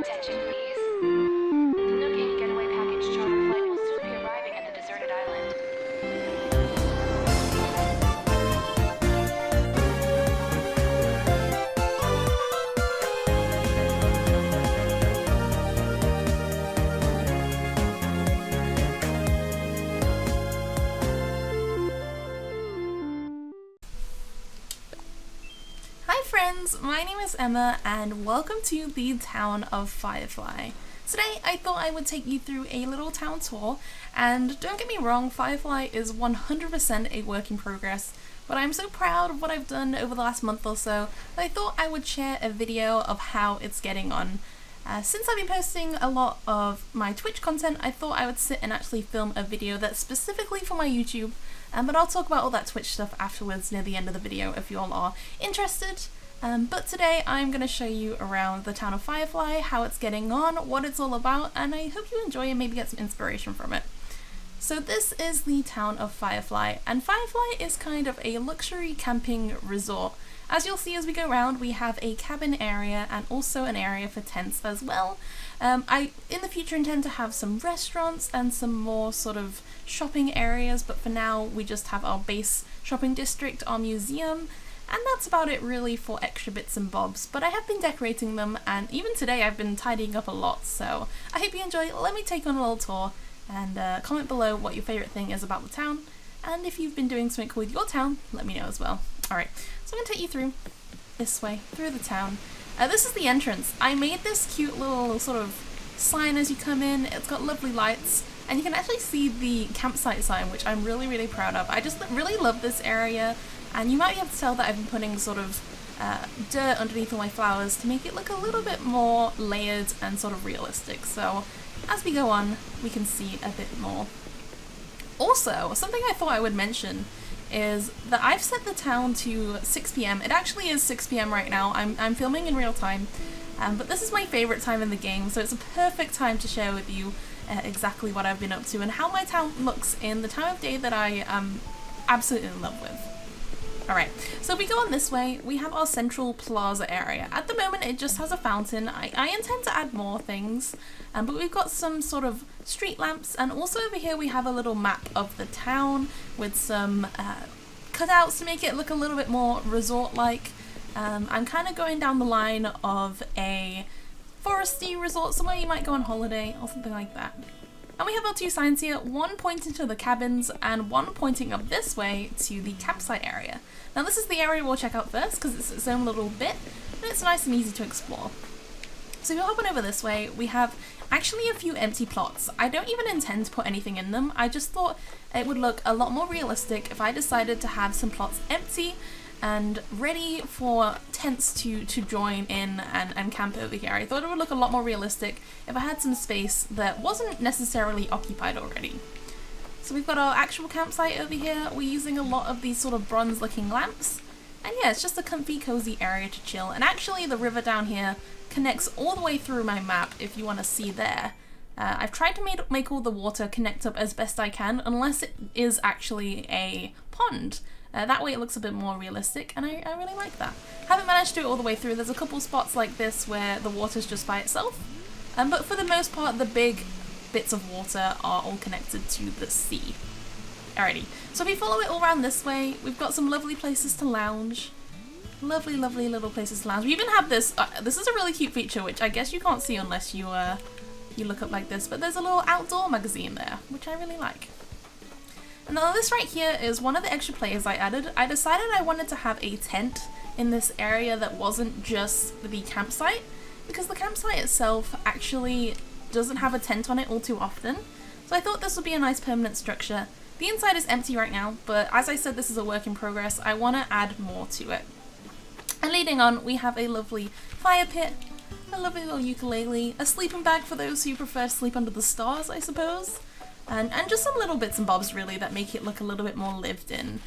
Attention, please. The Nooking Getaway Package charter flight will soon be arriving at the deserted island. Hi friends, my name is Emma and welcome to the town of Firefly. Today I thought I would take you through a little town tour, and don't get me wrong, Firefly is 100% a work in progress, but I'm so proud of what I've done over the last month or so that I thought I would share a video of how it's getting on. Since I've been posting a lot of my Twitch content, I thought I would sit and actually film a video that's specifically for my YouTube, but I'll talk about all that Twitch stuff afterwards near the end of the video if you all are interested. But today I'm going to show you around the town of Firefly, how it's getting on, what it's all about, and I hope you enjoy and maybe get some inspiration from it. So this is the town of Firefly, and Firefly is kind of a luxury camping resort. As you'll see as we go around, we have a cabin area and also an area for tents as well. I, in the future, intend to have some restaurants and some more sort of shopping areas, but for now we just have our base shopping district, our museum, and that's about it really for extra bits and bobs. But I have been decorating them, and even today I've been tidying up a lot, so I hope you enjoy. Let me take on a little tour, and comment below what your favourite thing is about the town, and if you've been doing something cool with your town, let me know as well. Alright, so I'm going to take you through this way, through the town. This is the entrance. I made this cute little sort of sign as you come in. It's got lovely lights, and you can actually see the campsite sign, which I'm really proud of. I just really love this area, and you might be able to tell that I've been putting sort of dirt underneath all my flowers to make it look a little bit more layered and sort of realistic. So as we go on, we can see a bit more. Also, something I thought I would mention is that I've set the town to 6 PM. It actually is 6 PM right now. I'm filming in real time, but this is my favourite time in the game, so it's a perfect time to share with you exactly what I've been up to and how my town looks in the time of day that I am absolutely in love with. Alright, so if we go on this way, we have our central plaza area. At the moment it just has a fountain. I intend to add more things, but we've got some sort of street lamps, and also over here we have a little map of the town with some cutouts to make it look a little bit more resort-like. I'm kind of going down the line of a foresty resort, somewhere you might go on holiday or something like that. And we have our two signs here, one pointing to the cabins and one pointing up this way to the campsite area. Now this is the area we'll check out first because it's its own little bit, and it's nice and easy to explore. So if you hop on over this way, we have actually a few empty plots. I don't even intend to put anything in them. I just thought it would look a lot more realistic if I decided to have some plots empty and ready for tents to join in and camp over here. I thought it would look a lot more realistic if I had some space that wasn't necessarily occupied already. So we've got our actual campsite over here. We're using a lot of these sort of bronze looking lamps. And yeah, it's just a comfy, cozy area to chill. And actually the river down here connects all the way through my map if you want to see there. I've tried to make all the water connect up as best I can, unless it is actually a pond. That way it looks a bit more realistic, and I really like that. Haven't managed to do it all the way through. There's a couple spots like this where the water's just by itself, but for the most part the big bits of water are all connected to the sea. Alrighty, so if we follow it all around this way, we've got some lovely places to lounge. Lovely little places to lounge. We even have this, this is a really cute feature which I guess you can't see unless you look up like this, but there's a little outdoor magazine there, which I really like. And now this right here is one of the extra players I added. I decided I wanted to have a tent in this area that wasn't just the campsite, because the campsite itself actually doesn't have a tent on it all too often. So I thought this would be a nice permanent structure. The inside is empty right now, but as I said, this is a work in progress. I want to add more to it. And leading on, we have a lovely fire pit, a lovely little ukulele, a sleeping bag for those who prefer to sleep under the stars, I suppose. And just some little bits and bobs really that make it look a little bit more lived in.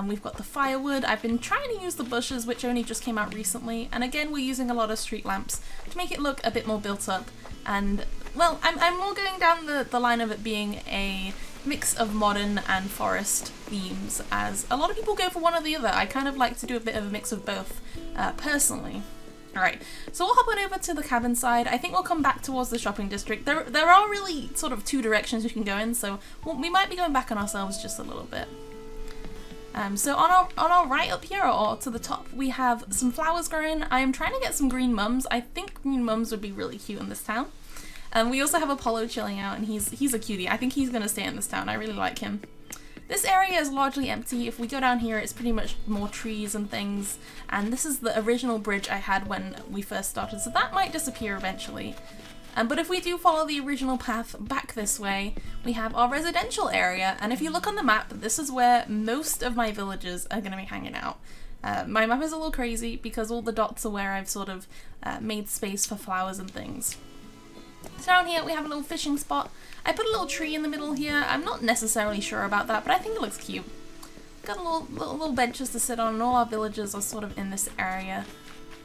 We've got the firewood. I've been trying to use the bushes, which only just came out recently, and again we're using a lot of street lamps to make it look a bit more built up. And well, I'm more going down the line of it being a mix of modern and forest themes, as a lot of people go for one or the other. I kind of like to do a bit of a mix of both personally. Alright, so we'll hop on over to the cabin side. I think we'll come back towards the shopping district. There are really sort of two directions we can go in, so we might be going back on ourselves just a little bit. So on our right up here, or to the top, we have some flowers growing. I am trying to get some green mums. I think green mums would be really cute in this town. We also have Apollo chilling out, and he's a cutie. I think he's going to stay in this town. I really like him. This area is largely empty. If we go down here, it's pretty much more trees and things. And this is the original bridge I had when we first started, so that might disappear eventually. But if we do follow the original path back this way, we have our residential area. And if you look on the map, this is where most of my villagers are going to be hanging out. My map is a little crazy because all the dots are where I've sort of made space for flowers and things. So down here we have a little fishing spot. I put a little tree in the middle here. I'm not necessarily sure about that, but I think it looks cute. Got a little benches to sit on, and all our villagers are sort of in this area.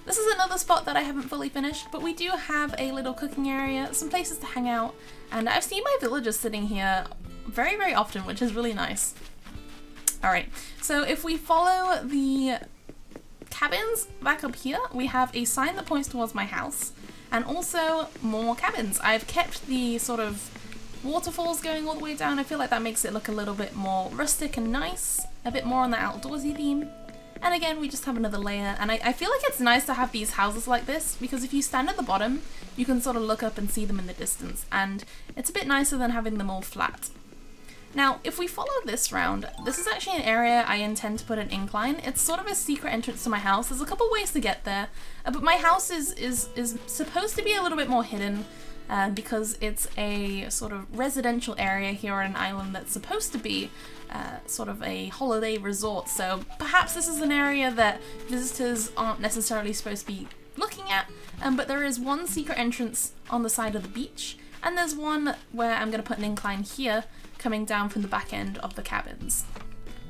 This is another spot that I haven't fully finished, but we do have a little cooking area, some places to hang out, and I've seen my villagers sitting here very, very often, which is really nice. Alright, so if we follow the cabins back up here, we have a sign that points towards my house. And also more cabins. I've kept the sort of waterfalls going all the way down. I feel like that makes it look a little bit more rustic and nice, a bit more on the outdoorsy theme. And again, we just have another layer, and I feel like it's nice to have these houses like this, because if you stand at the bottom, you can sort of look up and see them in the distance, and it's a bit nicer than having them all flat. Now, if we follow this round, this is actually an area I intend to put an incline. It's sort of a secret entrance to my house. There's a couple ways to get there, but my house is supposed to be a little bit more hidden because it's a sort of residential area here on an island that's supposed to be sort of a holiday resort. So perhaps this is an area that visitors aren't necessarily supposed to be looking at, but there is one secret entrance on the side of the beach, and there's one where I'm going to put an incline here, coming down from the back end of the cabins.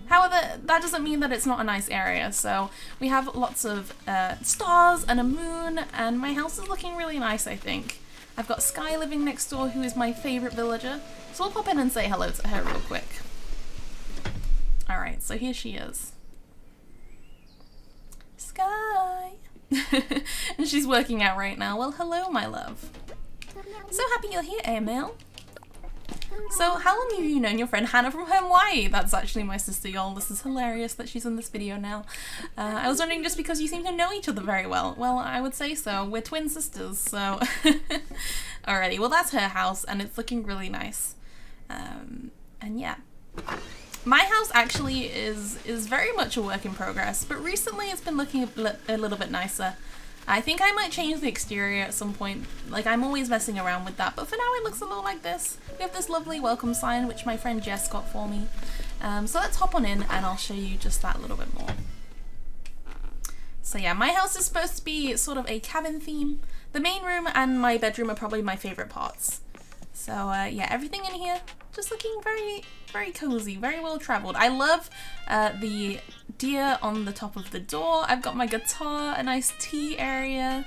However, that doesn't mean that it's not a nice area, so we have lots of stars and a moon, and my house is looking really nice, I think. I've got Sky living next door, who is my favourite villager, so I'll pop in and say hello to her real quick. Alright, so here she is. Sky! And she's working out right now. Well, hello, my love. So happy you're here, Emil. So, how long have you known your friend Hannah from Hawaii? That's actually my sister, y'all. This is hilarious that she's in this video now. I was wondering, just because you seem to know each other very well. Well, I would say so. We're twin sisters, so... Alrighty, well that's her house, and it's looking really nice. And yeah. My house actually is very much a work in progress, but recently it's been looking a little bit nicer. I think I might change the exterior at some point. Like, I'm always messing around with that, but for now it looks a little like this. We have this lovely welcome sign, which my friend Jess got for me. So let's hop on in and I'll show you just that a little bit more. So yeah, my house is supposed to be sort of a cabin theme. The main room and my bedroom are probably my favourite parts. So yeah, everything in here just looking very, very cozy, very well travelled. I love the deer on the top of the door. I've got my guitar, a nice tea area.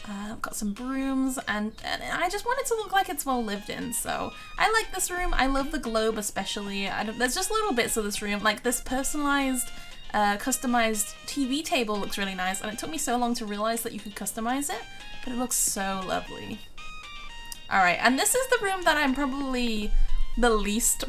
I've got some brooms, and I just want it to look like it's well lived in. So I like this room. I love the globe especially. There's just little bits of this room, like this personalized, customized TV table looks really nice, and it took me so long to realize that you could customize it, but it looks so lovely. Alright, and this is the room that I'm probably the least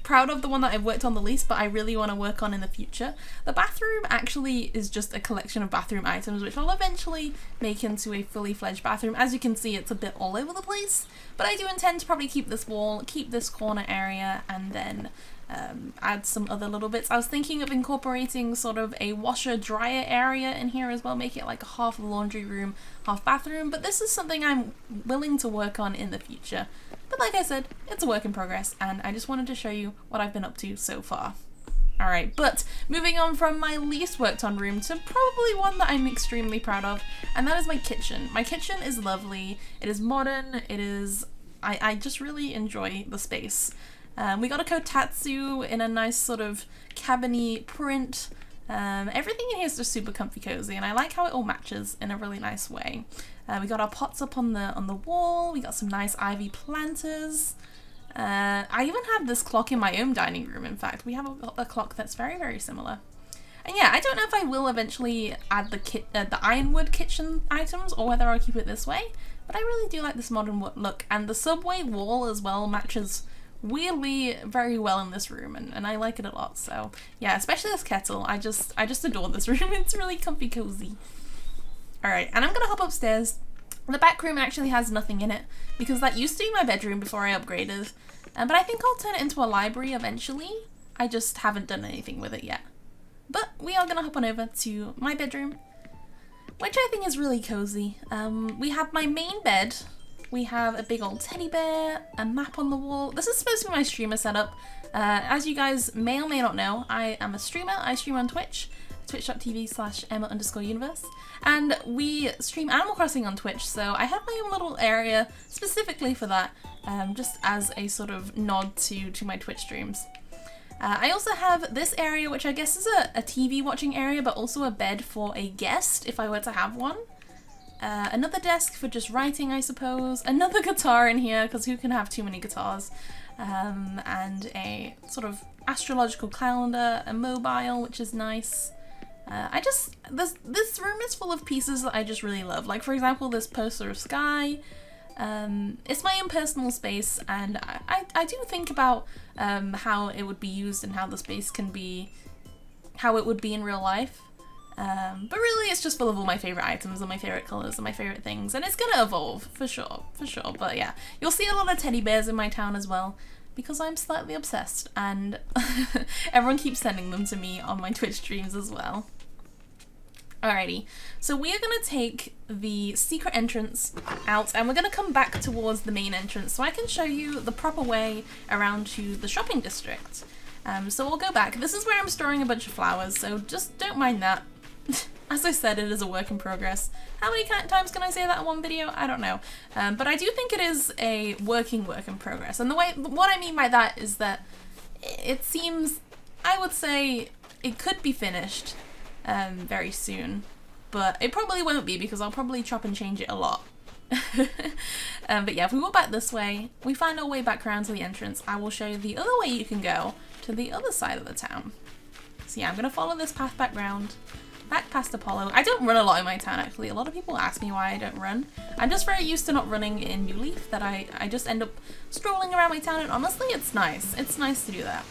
proud of, the one that I've worked on the least, but I really want to work on in the future. The bathroom actually is just a collection of bathroom items, which I'll eventually make into a fully fledged bathroom. As you can see, it's a bit all over the place, but I do intend to probably keep this wall, keep this corner area, and then add some other little bits. I was thinking of incorporating sort of a washer dryer area in here as well, make it like a half laundry room, half bathroom, but this is something I'm willing to work on in the future. But like I said, it's a work in progress, and I just wanted to show you what I've been up to so far. Alright, but moving on from my least worked on room to probably one that I'm extremely proud of, and that is my kitchen. My kitchen is lovely, it is modern, it is... I just really enjoy the space. We got a kotatsu in a nice sort of cabin-y print. Everything in here is just super comfy cozy, and I like how it all matches in a really nice way. We got our pots up on the wall. We got some nice ivy planters. I even have this clock in my own dining room. In fact, we have a clock that's very, very similar. And yeah, I don't know if I will eventually add the ironwood kitchen items or whether I'll keep it this way, but I really do like this modern look, and the subway wall as well matches weirdly very well in this room, and I like it a lot. So yeah, especially this kettle. I just adore this room. It's really comfy cozy. Alright, and I'm gonna hop upstairs. The back room actually has nothing in it because that used to be my bedroom before I upgraded, but I think I'll turn it into a library eventually. I just haven't done anything with it yet. But we are gonna hop on over to my bedroom, which I think is really cozy. We have my main bed. We have a big old teddy bear, a map on the wall. This is supposed to be my streamer setup. As you guys may or may not know, I am a streamer. I stream on Twitch, twitch.tv/Emma_universe, and we stream Animal Crossing on Twitch, so I have my own little area specifically for that, just as a sort of nod to my Twitch streams. I also have this area, which I guess is a TV watching area, but also a bed for a guest if I were to have one. Another desk for just writing, I suppose. Another guitar in here, because who can have too many guitars? And a sort of astrological calendar, a mobile, which is nice. This room is full of pieces that I just really love. Like, for example, this poster of Sky. It's my own personal space, and I do think about how it would be used and how the space can be, how it would be in real life. But really it's just full of all my favourite items and my favourite colours and my favourite things, and it's gonna evolve, for sure. But yeah, you'll see a lot of teddy bears in my town as well, because I'm slightly obsessed, and everyone keeps sending them to me on my Twitch streams as well. Alrighty, so we are going to take the secret entrance out, and we're going to come back towards the main entrance so I can show you the proper way around to the shopping district. So we'll go back. This is where I'm storing a bunch of flowers, so just don't mind that. As I said, it is a work in progress. How many times can I say that in one video? I don't know. But I do think it is a work in progress. And what I mean by that is that it seems, I would say, it could be finished very soon. But it probably won't be, because I'll probably chop and change it a lot. But yeah, if we go back this way, we find our way back around to the entrance, I will show you the other way you can go to the other side of the town. So yeah, I'm going to follow this path back past Apollo. I don't run a lot in my town, actually. A lot of people ask me why I don't run. I'm just very used to not running in New Leaf, that I just end up strolling around my town, and honestly, it's nice. It's nice to do that.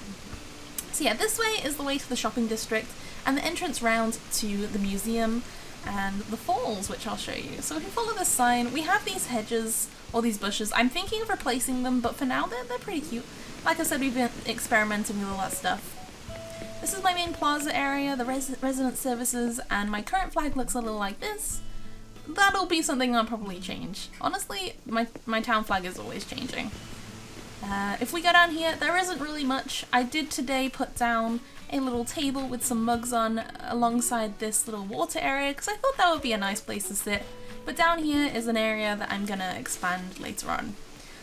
So yeah, this way is the way to the shopping district, and the entrance round to the museum and the falls, which I'll show you. So if you follow this sign, we have these hedges, or these bushes. I'm thinking of replacing them, but for now they're pretty cute. Like I said, we've been experimenting with all that stuff. This is my main plaza area, the resident services, and my current flag looks a little like this. That'll be something I'll probably change. Honestly, my town flag is always changing. If we go down here, there isn't really much. I did today put down a little table with some mugs on alongside this little water area, because I thought that would be a nice place to sit. But down here is an area that I'm gonna expand later on.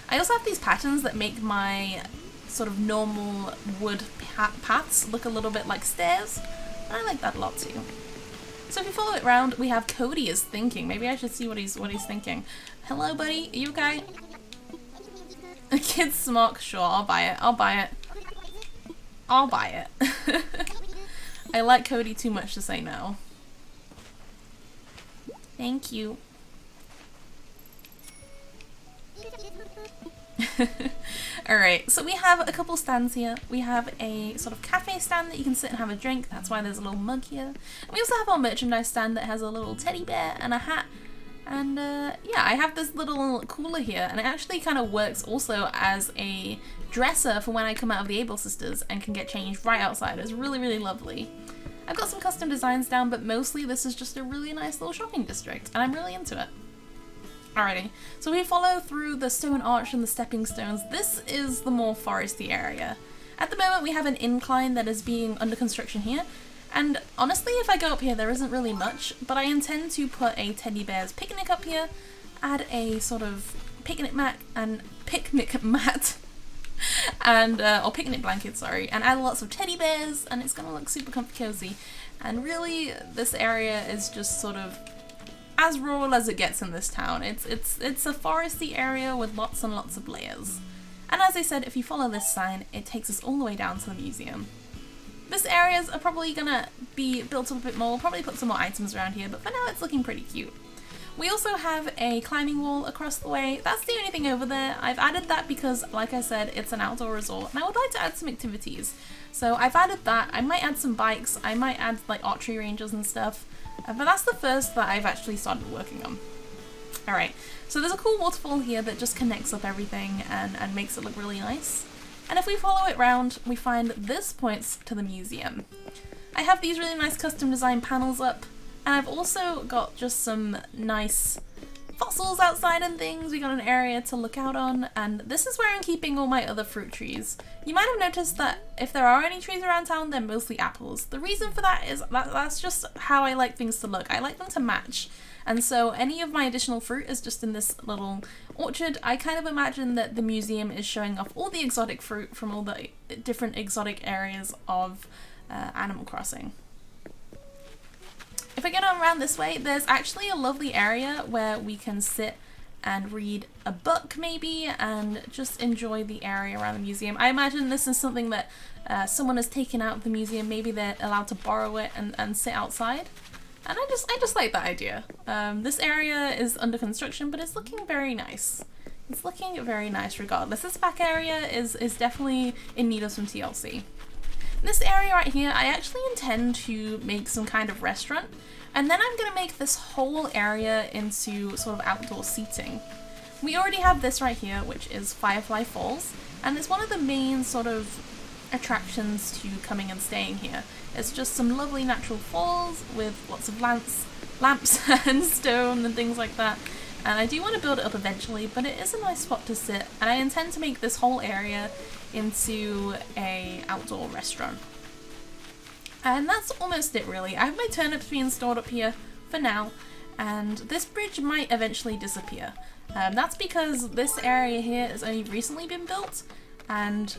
I also have these patterns that make my sort of normal wood paths look a little bit like stairs, and I like that a lot too. So if you follow it around, we have Cody is thinking. Maybe I should see what he's thinking. Hello, buddy. Are you okay? A kid's smock. Sure, I'll buy it. I'll buy it. I'll buy it. I like Cody too much to say no. Thank you. Alright, so we have a couple stands here. We have a sort of cafe stand that you can sit and have a drink. That's why there's a little mug here. And we also have our merchandise stand that has a little teddy bear and a hat. And yeah, I have this little cooler here, and it actually kind of works also as a dresser for when I come out of the Able Sisters and can get changed right outside. It's really, really lovely. I've got some custom designs down, but mostly this is just a really nice little shopping district, and I'm really into it. Alrighty, so we follow through the stone arch and the stepping stones. This is the more foresty area. At the moment we have an incline that is being under construction here, and honestly if I go up here there isn't really much, but I intend to put a teddy bear's picnic up here, add a sort of picnic mat and or picnic blanket, sorry, and add lots of teddy bears, and it's gonna look super comfy cozy. And really this area is just sort of as rural as it gets in this town. It's a foresty area with lots and lots of layers. And as I said, if you follow this sign, it takes us all the way down to the museum. This areas are probably gonna be built up a bit more. We'll probably put some more items around here, but for now it's looking pretty cute. We also have a climbing wall across the way. That's the only thing over there. I've added that because, like I said, it's an outdoor resort and I would like to add some activities. So I've added that. I might add some bikes. I might add like archery ranges and stuff. But that's the first that I've actually started working on. Alright, so there's a cool waterfall here that just connects up everything and makes it look really nice. And if we follow it round, we find this points to the museum. I have these really nice custom design panels up, and I've also got just some nice fossils outside and things. We got an area to look out on, and this is where I'm keeping all my other fruit trees. You might have noticed that if there are any trees around town, they're mostly apples. The reason for that is that's just how I like things to look. I like them to match. And so any of my additional fruit is just in this little orchard. I kind of imagine that the museum is showing off all the exotic fruit from all the different exotic areas of Animal Crossing. If I get on around this way, there's actually a lovely area where we can sit and read a book maybe and just enjoy the area around the museum. I imagine this is something that someone has taken out of the museum. Maybe they're allowed to borrow it and sit outside. And I just like that idea. This area is under construction, but it's looking very nice. It's looking very nice regardless. This back area is definitely in need of some TLC. This area right here, I actually intend to make some kind of restaurant, and then I'm going to make this whole area into sort of outdoor seating. We already have this right here, which is Firefly Falls, and it's one of the main sort of attractions to coming and staying here. It's just some lovely natural falls with lots of lamps and stone and things like that. And I do want to build it up eventually, but it is a nice spot to sit, and I intend to make this whole area into a outdoor restaurant. And that's almost it really. I have my turnips being stored up here for now, and this bridge might eventually disappear. That's because this area here has only recently been built, and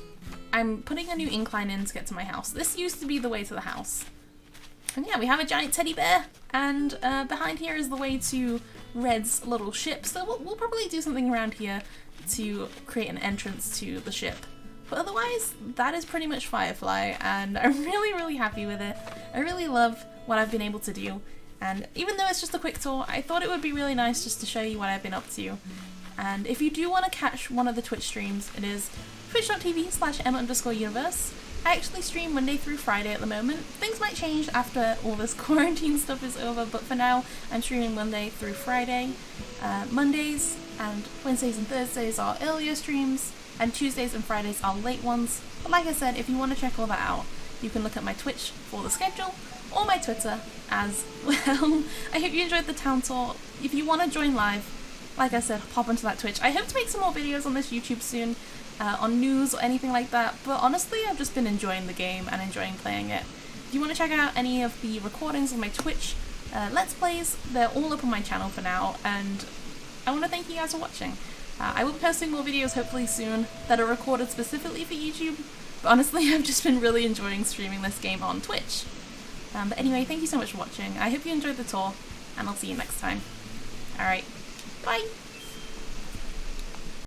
I'm putting a new incline in to get to my house. This used to be the way to the house. And yeah, we have a giant teddy bear, and behind here is the way to Red's little ship, so we'll probably do something around here to create an entrance to the ship. But otherwise, that is pretty much Firefly, and I'm really happy with it. I really love what I've been able to do, and even though it's just a quick tour, I thought it would be really nice just to show you what I've been up to. And if you do want to catch one of the Twitch streams, it is twitch.tv/Emma_universe. I actually stream Monday through Friday at the moment. Things might change after all this quarantine stuff is over, but for now I'm streaming Monday through Friday. Mondays and Wednesdays and Thursdays are earlier streams, and Tuesdays and Fridays are late ones. But like I said, if you want to check all that out, you can look at my Twitch for the schedule, or my Twitter as well. I hope you enjoyed the town tour. If you want to join live, like I said, pop onto that Twitch. I hope to make some more videos on this YouTube soon, on news or anything like that, but honestly I've just been enjoying the game and enjoying playing it. If you want to check out any of the recordings of my Twitch Let's Plays, they're all up on my channel for now, and I want to thank you guys for watching. I will be posting more videos hopefully soon that are recorded specifically for YouTube, but honestly I've just been really enjoying streaming this game on Twitch. But anyway, thank you so much for watching. I hope you enjoyed the tour, and I'll see you next time. Alright, bye!